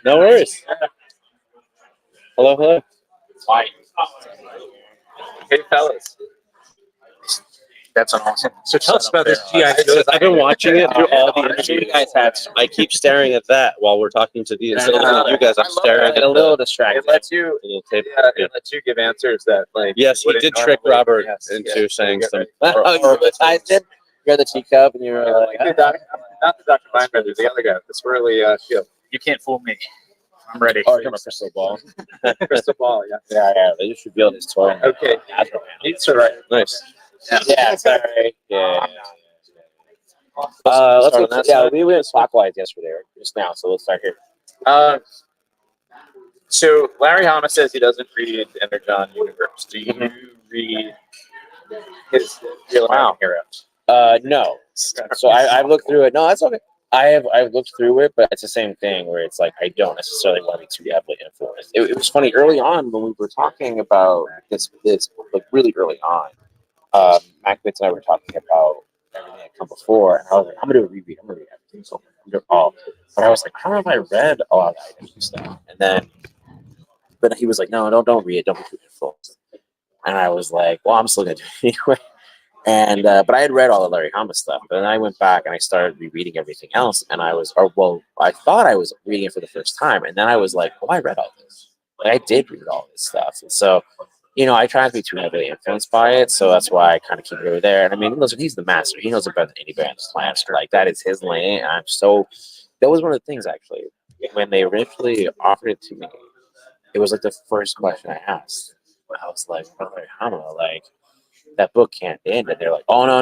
No worries. Hello, hello. Hey, fellas. That's an awesome. So tell us about this GI Joe. I've been watching it through all the interviews you guys have. I keep staring at that while we're talking to these. You guys, I'm staring at a little distracted. It lets you, it lets you give answers that, like. Yes, he did trick Robert into saying some. Oh, I did. You're the teacup, and you were like, not the Dr. Mindbender, the other guy. That's really Shield. you can't fool me. I'm ready. Oh, you're my crystal ball. Crystal Ball, yeah. Yeah. They just revealed his toy. Okay. It's all right. Nice. Yeah, sorry. Yeah. Let's look, yeah, we went clockwise yesterday, or just now, so let's start here. So Larry Hama says he doesn't read Energon Universe. Do you read his Real American Heroes? No. So I've looked through it. No, that's okay. I've looked through it, but it's the same thing where it's like I don't necessarily want to be too heavily influenced. It was funny early on when we were talking about this like really early on. Mac Fitz and I were talking about everything that come before, and I was like, I'm gonna do a reread. I'm gonna read everything. So all, but I was like, I don't know if I read a lot of the items and stuff. And then, but he was like, no, don't read it. Don't be too influenced. And I was like, well, I'm still gonna do it anyway. And but I had read all the Larry Hama stuff, but then I went back and I started rereading everything else, and I thought I was reading it for the first time, and then I was like, well, I read all this. Like, I did read all this stuff, and so. I try not to be too heavily influenced by it, so that's why I kind of keep it over there. And I mean, listen, he's the master. He knows it better than anybody on this planet. Like, that is his lane. And that was one of the things, actually. When they initially offered it to me, it was like the first question I asked. I was like, brother, like, that book can't end. And they're like, oh, no.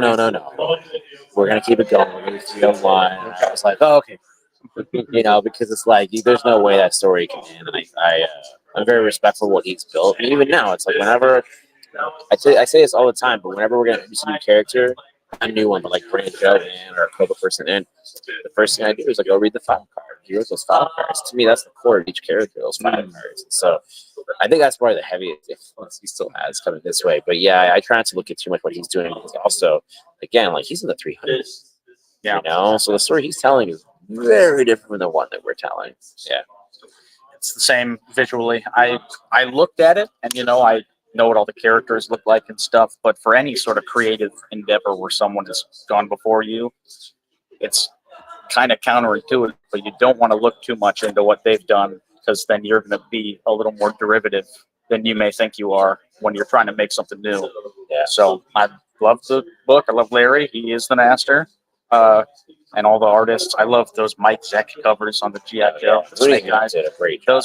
We're going to keep it going. We're going to do 301. And I was like, oh, okay. Because it's like, there's no way that story can end. And I'm very respectful of what he's built. And even now, it's like whenever I say this all the time, but whenever we're gonna introduce a new character, a new one, but like bring Joe in or a Cobra person in, the first thing I do is I go read the file card. Here's those file cards. To me, that's the core of each character, those file cards. And so I think that's probably the heaviest influence he still has coming this way. But yeah, I try not to look at too much what he's doing. Because also, again, like he's in the 300s. Yeah. So the story he's telling is very different from the one that we're telling. Yeah. It's the same visually. I looked at it, and I know what all the characters look like and stuff. But for any sort of creative endeavor where someone has gone before you, it's kind of counterintuitive. But you don't want to look too much into what they've done, because then you're going to be a little more derivative than you may think you are when you're trying to make something new. Yeah. So I love the book. I love Larry. He is the master. And all the artists. I love those Mike Zeck covers on the G.I. Joe. Guys did a great job.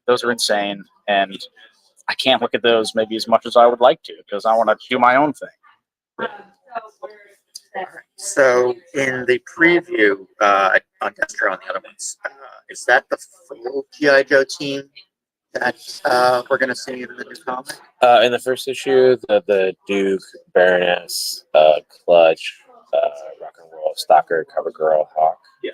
Those are insane. And I can't look at those maybe as much as I would like to, because I want to do my own thing. So in the preview on Destro and the other ones, is that the full G.I. Joe team that we're going to see in the new comic? In the first issue, the Duke, Baroness, Clutch, Rock and Roll, Stalker, Cover Girl, Hawk. Yeah.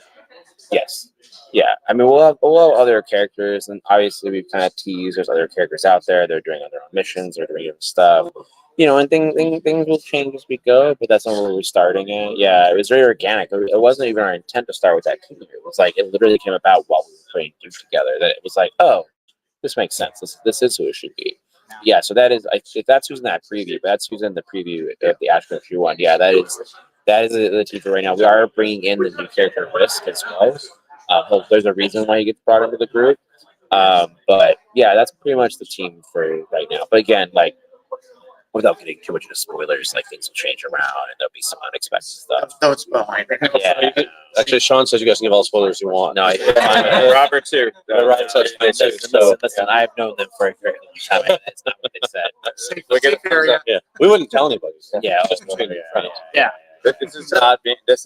Yes. Yeah. I mean, we'll have other characters, and obviously we've kind of teased there's other characters out there. They're doing other missions. They're doing different stuff. And things will change as we go, but that's not where we're starting at. Yeah, it was very organic. It wasn't even our intent to start with that team. It was like, it literally came about while we were putting Duke together, that it was like, oh, this makes sense. This is who it should be. Yeah, so that is, if that's who's in that preview, but that's who's in the preview of the Ashton Q one. Yeah, that is the team for right now. We are bringing in the new character Risk as well. There's a reason why he gets brought into the group. But yeah, that's pretty much the team for right now. But again, like, without getting too much into spoilers, like, things will change around and there'll be some unexpected stuff. Don't spoil anything. Yeah. Actually, Sean says you guys can give all the spoilers you want. No, Robert too. Robert says so listen, I've known them for a very long time. That's not what they said. We're gonna, yeah, we wouldn't tell anybody. Yeah. Just between friends. Yeah. This is not being. That's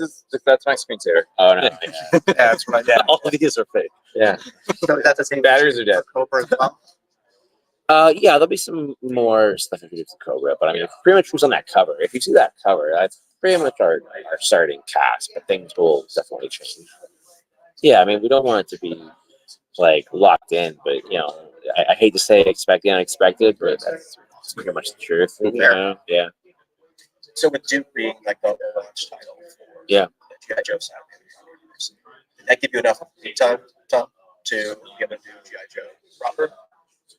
my screensaver. Oh no. Yeah, that's what I did. All of these are fake. Yeah. So that's the same Batteries are dead. Cobra as well. Yeah, there'll be some more stuff introduced to Cobra, but I mean, pretty much who's on that cover. If you see that cover, that's pretty much our starting cast, but things will definitely change. Yeah, I mean, we don't want it to be like locked in, but I hate to say expect the unexpected, but that's pretty much the truth. Yeah. So with Duke being like the launch title for the G.I. Joe side, did that give you enough time, Tom, to get a new G.I. Joe proper?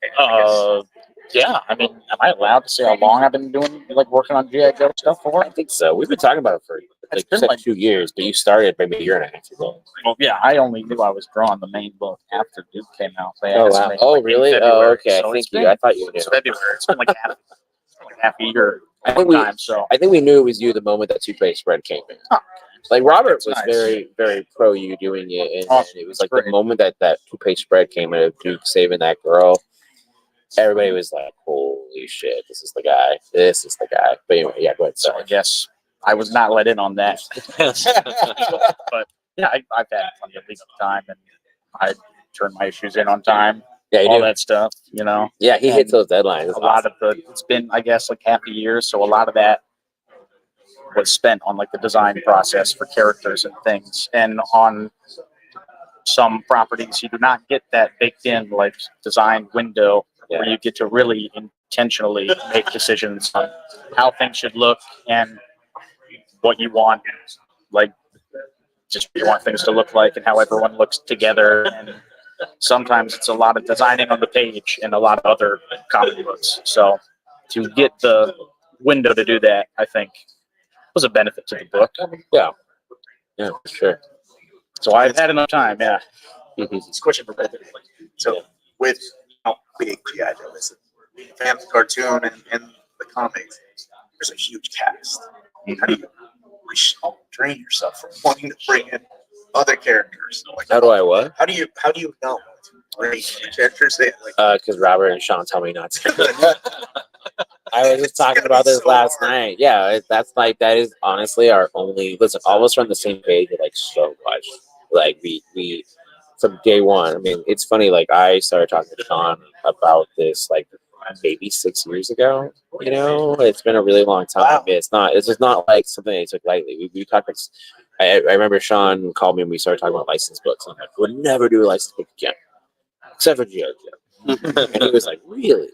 And I guess- Yeah. I mean, am I allowed to say how long I've been doing, like, working on GI Joe stuff for? I think so. We've been talking about it for It's like, been you said like- 2 years, but you started maybe a year and a half ago. Well, yeah, I only knew I was drawing the main book after Duke came out. They Oh asked wow! me, Oh like, in really? Oh February. okay. So I it's think you. been- I thought you knew. It's February. It's been like half a year. I One think we- time. So I think we knew it was you the moment that two-page spread came in. Oh, Like Robert that's was nice. very, very pro you doing it, and, Oh, and it was that's like the great. moment that two-page spread came in of Duke saving that girl. Everybody was like, "Holy shit, this is the guy! This is the guy!" But anyway, yeah, go ahead. So I Sorry. guess I was not let in on that. But yeah, I've had plenty of legal time, and I turn my issues in on time. Yeah, you all do. that stuff, you know. Yeah, he hits and those deadlines. A lot of it's been, I guess, like half a year, so a lot of that was spent on like the design process for characters and things, and on some properties you do not get that baked in like design window where you get to really intentionally make decisions on how things should look and what you want, like just what you want things to look like and how everyone looks together. And sometimes it's a lot of designing on the page and a lot of other comic books. So to get the window to do that, I think was a benefit to the book. Yeah, for sure. So I've had enough time. Yeah. It's a question for both of you. So with how big G.I. Joe is, the family cartoon and the comics, there's a huge cast. How do you restrain yourself from wanting to bring in other characters? Like, How do I what? How do you not want to bring in characters that like? Because Robert and Sean tell me not to. I was just talking about this last night. Yeah, that is honestly our only. Listen, all of us are on the same page with like so much. Like we from day one. I mean, it's funny. Like I started talking to Sean about this like maybe 6 years ago. You know, it's been a really long time. Wow. It's not. It's just not like something I took lightly. We talked. I remember Sean called me and we started talking about licensed books. I'm like, we'll never do a licensed book again, except for G.I. Joe. And he was like, really?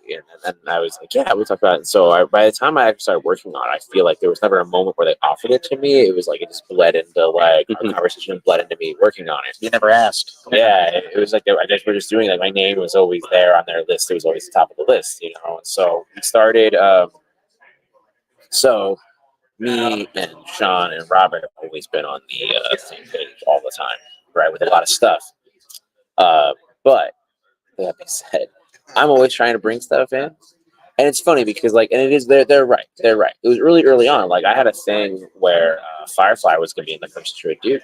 And I was like, yeah, we talked about it. And so by the time I actually started working on it, I feel like there was never a moment where they offered it to me. It was like it just bled into like our conversation bled into me working on it. You never asked. Yeah, it was like I guess we're just doing like my name was always there on their list. It was always the top of the list, you know. And so we started. So me and Sean and Robert have always been on the same page all the time, right? With a lot of stuff. But that being said, I'm always trying to bring stuff in. And it's funny because like, and it is, they're right. They're right. It was really early on. Like I had a thing where Firefly was going to be in the first issue of Duke,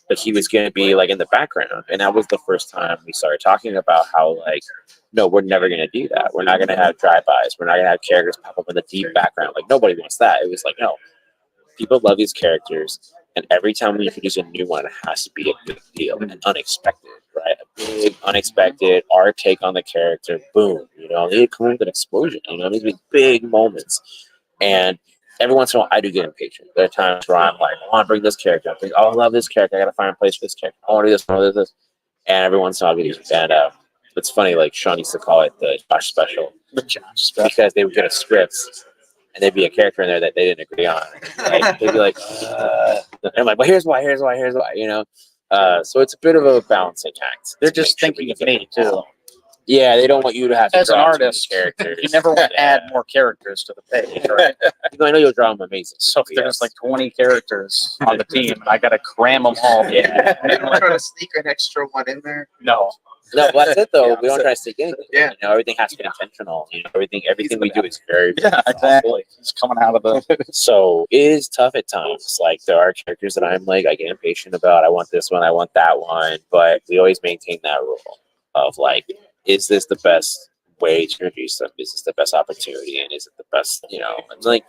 but he was going to be like in the background. And that was the first time we started talking about how like, no, we're never going to do that. We're not going to have drive-bys. We're not going to have characters pop up in the deep background. Like nobody wants that. It was like, no, people love these characters. And every time we introduce a new one, it has to be a big deal and unexpected, right? A big, unexpected, our take on the character, boom. You know, they come with an explosion. You know, these big moments. And every once in a while, I do get impatient. There are times where I'm like, I want to bring this character. I think, oh, I love this character. I got to find a place for this character. I want to do this. I want to do this. And every once in a while, I get these. And it's funny, like Sean used to call it the Josh Special. The Josh Special. Because they would get a script. And there'd be a character in there that they didn't agree on. Like, they'd be like, and I'm like, well, here's why, you know? So it's a bit of a balancing act. They're just thinking of me too. Yeah, they don't want you to have to As an draw artist, characters. You never want to add more characters to the page, right? I know you'll draw them amazing. So if there's like 20 characters on the team, and I got to cram them all. Yeah. You don't try to sneak an extra one in there. No. No, well, that's it though. Yeah, we don't so- try to stick anything. Yeah. You know, everything has to be intentional. You know, everything we do is very, very Yeah, thoughtful. exactly. It's coming out of the. So it is tough at times. Like there are characters that I'm like, I get impatient about. I want this one, I want that one. But we always maintain that rule of like, is this the best way to introduce them? Is this the best opportunity? And is it the best, you know? And like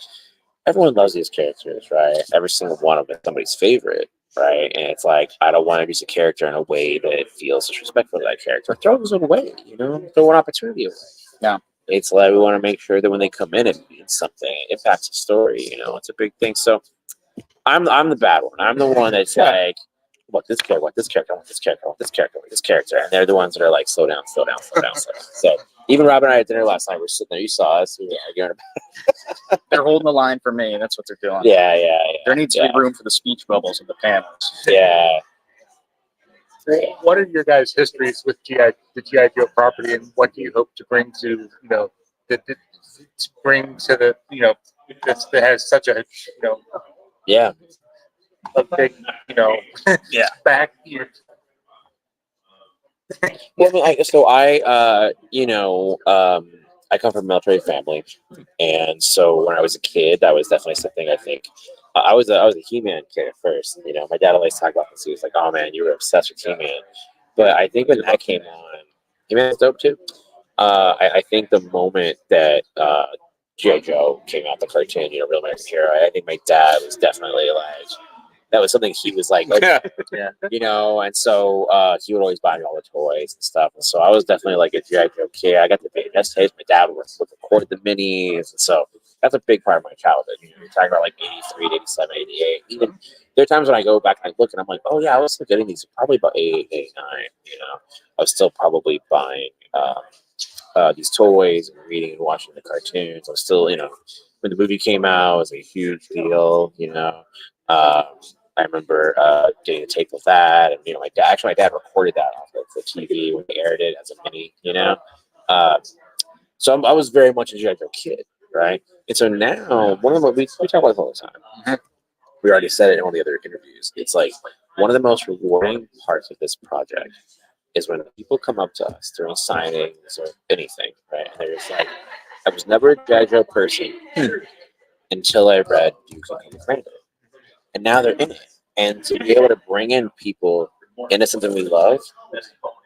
everyone loves these characters, right? Every single one of them is somebody's favorite, right? And it's like, I don't want to introduce a character in a way that feels disrespectful to that character. Throw this one away, you know? Throw an opportunity away. Yeah. It's like we want to make sure that when they come in, it means something. It impacts the story, you know? It's a big thing. So I'm the bad one. I'm the one that's like, what this character, what this character, what this character, what this character, what this character. And they're the ones that are like, slow down, slow down, slow down, slow down. So even Rob and I at dinner last night, we're sitting there. You saw us. We were arguing about They're holding the line for me. That's what they're doing. yeah. There needs to be room for the speech bubbles in the panels. Yeah. What are your guys' histories with the GI Joe property, and what do you hope to bring to to bring to the that has such a Yeah. a big Yeah. back. Well, I mean, I come from a military family, and so when I was a kid, that was definitely something I think. I was a He-Man kid at first. My dad always talked about this. He was like, "Oh man, you were obsessed with He-Man," but I think when that came on, He-Man's dope too. I think the moment that G.I. Joe came out, the cartoon, Real American Hero, I think my dad was definitely like, that was something he was like, and so he would always buy me all the toys and stuff. And so I was definitely like a G.I. Joe kid. I got the VHS tapes. My dad would record the minis. And so that's a big part of my childhood. You're talking about like 83, 87, 88. Even there are times when I go back and I look and I'm like, oh yeah, I was still getting these probably about 88, 89. I was still probably buying these toys and reading and watching the cartoons. I was still, when the movie came out, it was a huge deal, I remember getting a tape of that, and my dad recorded that off of the TV when they aired it as a mini, So I was very much a G.I. Joe kid, right? And so now, one of the we talk about this all the time. Mm-hmm. We already said it in all the other interviews. It's like one of the most rewarding parts of this project is when people come up to us during signings or anything, right? And they're just like, I was never a G.I. Joe person until I read Duke and Commander. And now they're in it. And to be able to bring in people into something we love,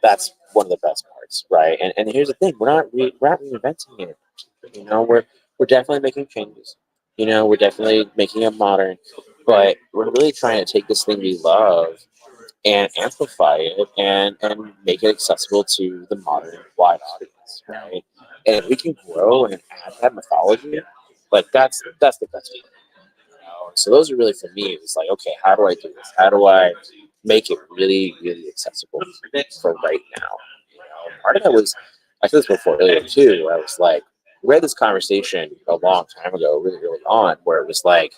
that's one of the best parts, right? And here's the thing: we're not reinventing it. We're definitely making changes. We're definitely making it modern, but we're really trying to take this thing we love and amplify it and make it accessible to the modern wide audience, right? And if we can grow and add that mythology, like that's the best feeling. So those are really, for me, it was like, okay, how do I do this? How do I make it really, really accessible for right now? Part of that was, I said this before earlier too, where I was like, we had this conversation a long time ago, really early on, where it was like,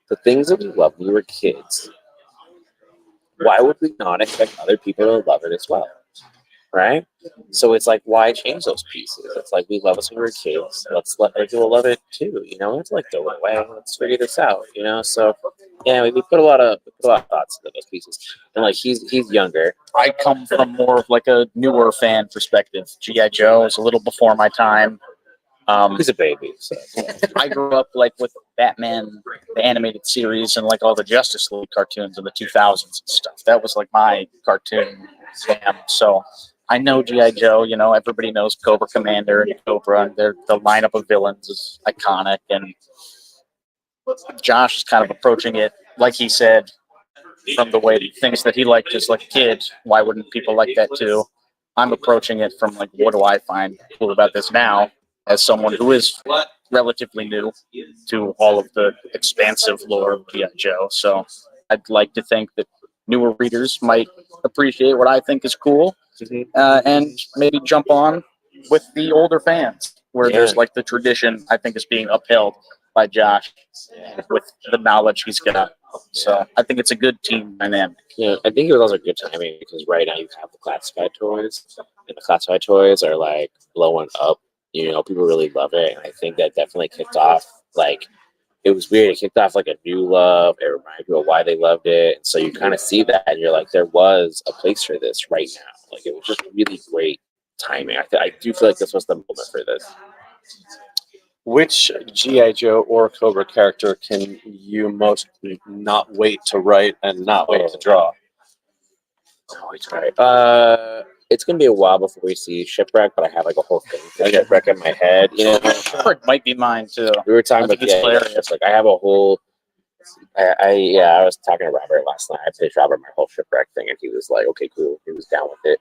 the things that we loved when we were kids, why would we not expect other people to love it as well? Right? So it's like, why change those pieces? It's like, we love us when we were kids. Let's let other people love it too. Let's like throw it away. Let's figure this out. So yeah, we put a lot of thoughts into those pieces. And like he's younger. I come from more of like a newer fan perspective. G.I. Joe is a little before my time. He's a baby. So. I grew up like with Batman, the animated series, and like all the Justice League cartoons in the 2000s and stuff. That was like my cartoon jam. So I know G.I. Joe, everybody knows Cobra Commander and Cobra, and the lineup of villains is iconic. And Josh is kind of approaching it, like he said, from the way things that he liked as like a kid. Why wouldn't people like that too? I'm approaching it from like, what do I find cool about this now, as someone who is relatively new to all of the expansive lore of G.I. Joe. So I'd like to think that newer readers might appreciate what I think is cool, and maybe jump on with the older fans, where there's like the tradition I think is being upheld by Josh with the knowledge he's got. So I think it's a good team dynamic. Yeah, I think it was also good timing because right now you have the classified toys, and the classified toys are like blowing up. People really love it, and I think that definitely kicked off like. It was weird. It kicked off like a new love. It reminded people why they loved it. And so you kind of see that, and you're like, there was a place for this right now. Like it was just really great timing. I do feel like this was the moment for this. Which G.I. Joe or Cobra character can you most not wait to write and not wait to draw? Oh, it's right. It's gonna be a while before we see Shipwreck, but I have like a whole thing for Shipwreck in my head. Shipwreck might be mine too. We were talking about it's hilarious. Like I have a whole. I was talking to Robert last night. I pitched Robert my whole Shipwreck thing, and he was like, "Okay, cool." He was down with it.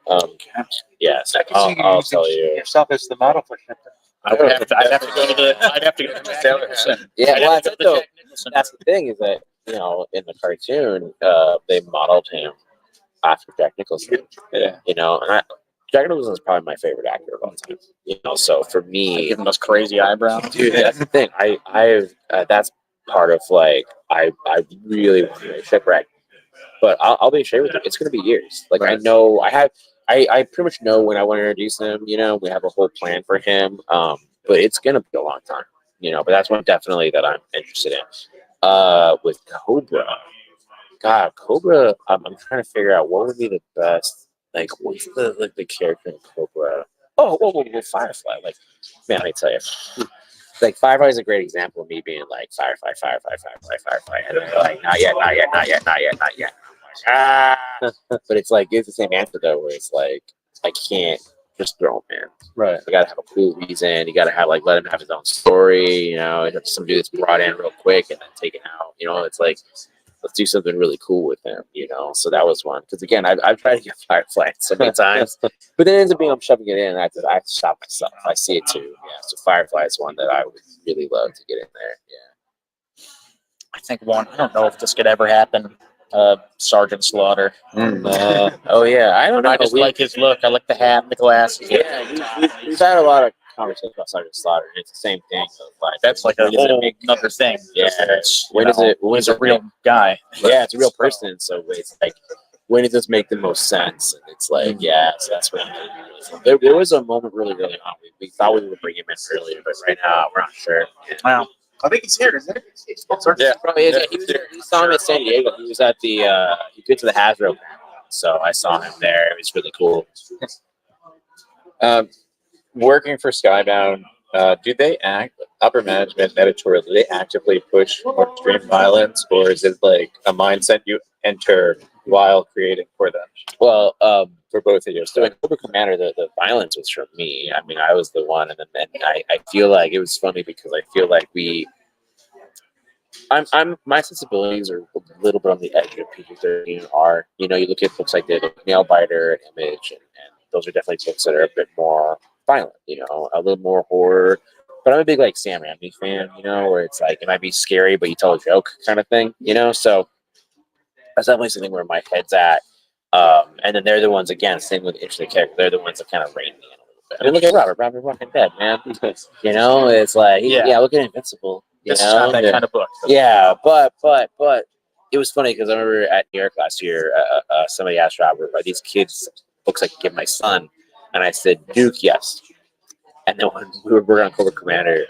Yeah, so I'll tell you. Yourself as the model for Shipwreck. I'd have to go to the Jack Nicholson. Yeah, well, I'd have to go to Jack Nicholson. that's the thing is that in the cartoon, they modeled him after Jack Nicholson. Yeah. And Jack Nicholson is probably my favorite actor of all time. So for me, Give him those crazy eyebrows. dude, that's the thing. I've that's part of like I really want to Shipwreck. But I'll be straight with you. It's going to be years. Like I Right. know I pretty much know when I want to introduce him. You know, we have a whole plan for him. But it's going to be a long time. You know, but that's one definitely that I'm interested in. With Cobra, God, Cobra. I'm trying to figure out what would be the best. Like, what's the character in Cobra? Oh, whoa, Firefly. Like, man, let me tell you. Like Firefly is a great example of me being like Firefly, and they're like not yet. Ah, but it's like it's the same answer though, where it's like I can't just throw him in. Right. You gotta have a cool reason. You gotta have like let him have his own story. You know, it's some dude that's brought in real quick and then taken out. You know, it's like let's do something really cool with him. You know, so that was one. Because again, I've tried to get Firefly so many times, but then it ends up being I'm shoving it in. And I have to stop myself. I see it too. Yeah, so Firefly is one that I would really love to get in there. Yeah. I think one. I don't know if this could ever happen. Sergeant Slaughter. Oh yeah, I don't know. I just like his look. I like the hat, and the glasses. Yeah, we've had a lot of conversations about Sergeant Slaughter, and it's the same thing. Of like, That's like a when does it whole make- another thing. Yeah, It's, when does it? When He's does a it real make- guy. Yeah, it's a real person. So it's like, when does this make the most sense? And it's like, yeah, so that's what. There was a moment really early on. We thought we would bring him in earlier, but right now we're not sure. Wow. I think he's here, isn't he? Yeah, probably is. He was there. We saw him at San Diego. He was at the. He went to the Hasbro panel, so I saw him there. It was really cool. Working for Skybound, do they upper management editorial, do they actively push more extreme violence, or is it like a mindset you enter while creating for them? Well, For both of you. so in Cobra Commander, the violence was from me. I mean, I was the one, and then I feel like it was funny because I feel like my sensibilities are a little bit on the edge of PG-13 R. You know, you look at books like the Nailbiter and Image, and those are definitely books that are a bit more violent. You know, a little more horror. But I'm a big like Sam Raimi fan. You know, where it's like it might be scary, but you tell a joke kind of thing. You know, so that's definitely something where my head's at. And then they're the ones again, same with interesting character. They're the ones that kind of rein me in a little bit. I mean, look at Robert. Robert fucking dead, man. You know, it's like Yeah. look at Invincible. You This is know, not that kind of book. yeah, but it was funny because I remember at New York last year, somebody asked Robert, "Are these kids books I could give my son?" And I said, "Duke, yes." And then when we were working on Cobra Commander,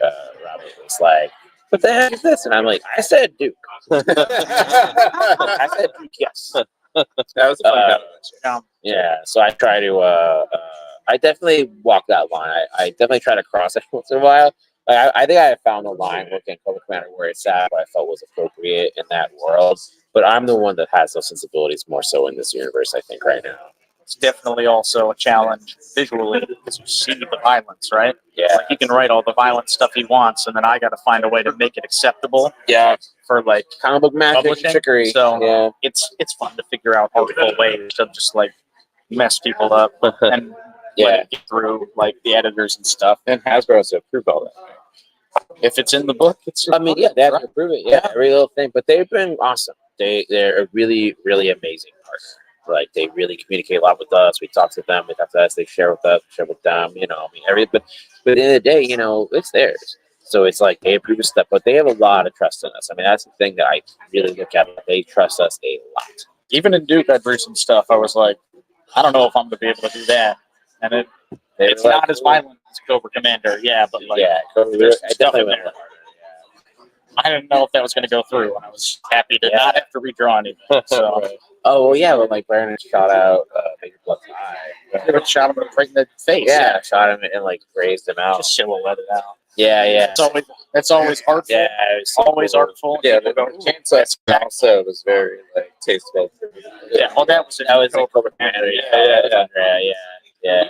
Robert was like, "What the heck is this?" And I'm like, "I said Duke." I said Duke, yes. That was a fun battle. Yeah, so I try to. I definitely walk that line. I definitely try to cross it once in a while. Like, I think I have found a line within Cobra Commander where it's at, what I felt was appropriate in that world. But I'm the one that has those sensibilities more so in this universe, I think, right now. It's definitely also a challenge visually because you see the violence, right? Yeah. Like he can write all the violent stuff he wants, and then I got to find a way to make it acceptable Yeah. for like Comic book magic, Publishing, trickery. so- yeah. it's fun to figure out artful ways to just like mess people up and Yeah. let it get through like the editors and stuff. And Hasbro has to approve all that. If it's in the book, it's I mean, yeah, they have to prove it. Yeah, every little thing. But they've been awesome. They're a really, really amazing partner. Like they really communicate a lot with us. We talk to them. They talk to us. They share with us. We share with them. You know, I mean, everything. But at the end of the day, you know, it's theirs. So it's like they approve of stuff, but they have a lot of trust in us. I mean, that's the thing that I really look at. They trust us a lot. even in Duke, I'd read some stuff. I was like, I don't know if I'm going to be able to do that. And it's They're not like, as violent as Cobra Commander, yeah, but like, yeah, there's I stuff definitely in went there. harder. I didn't know if that was going to go through, and I was happy to Yeah. not have to redraw anything. So, Oh well, yeah, but like Brandon shot out Major Blood's eye. it shot him right in the face. Yeah, shot him and like grazed him out. Just silhouette it out. Yeah. It's always artful. Yeah, it was so Always cool. artful. Yeah, People the go, chainsaw also was very like tasteful. yeah. Well, that was That was Cobra like Cobra Commander. Yeah.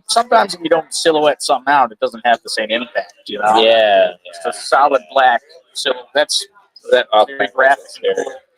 Sometimes if you don't silhouette something out, it doesn't have the same impact. You know. Yeah. It's a solid black. So that's That very graphic.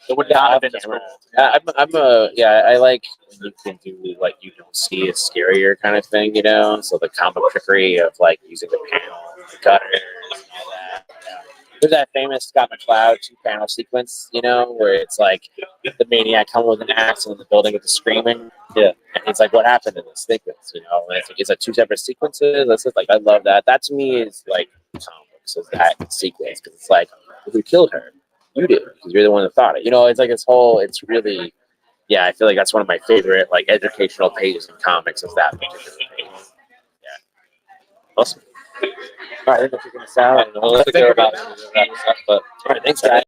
It would not have been as cool. I like when you can do like you don't see a scarier kind of thing, you know. So the comic trickery of like using the panel, the gutters, and all that. Yeah. There's that famous Scott McCloud 2-panel sequence, you know, where it's like the maniac coming with an axe in the building with the screaming. Yeah, and it's like, what happened in this sequence, you know? And it's like it's like two separate sequences. That's just like I love that. That to me is like comics is that sequence because it's like if we killed her, you did because you're the one that thought it. You know, it's like this whole. It's really yeah, I feel like that's one of my favorite like educational pages in comics is that particular page. Yeah. Awesome. All right, I think we're gonna I don't know what to think go about about it, but all right, thanks guys.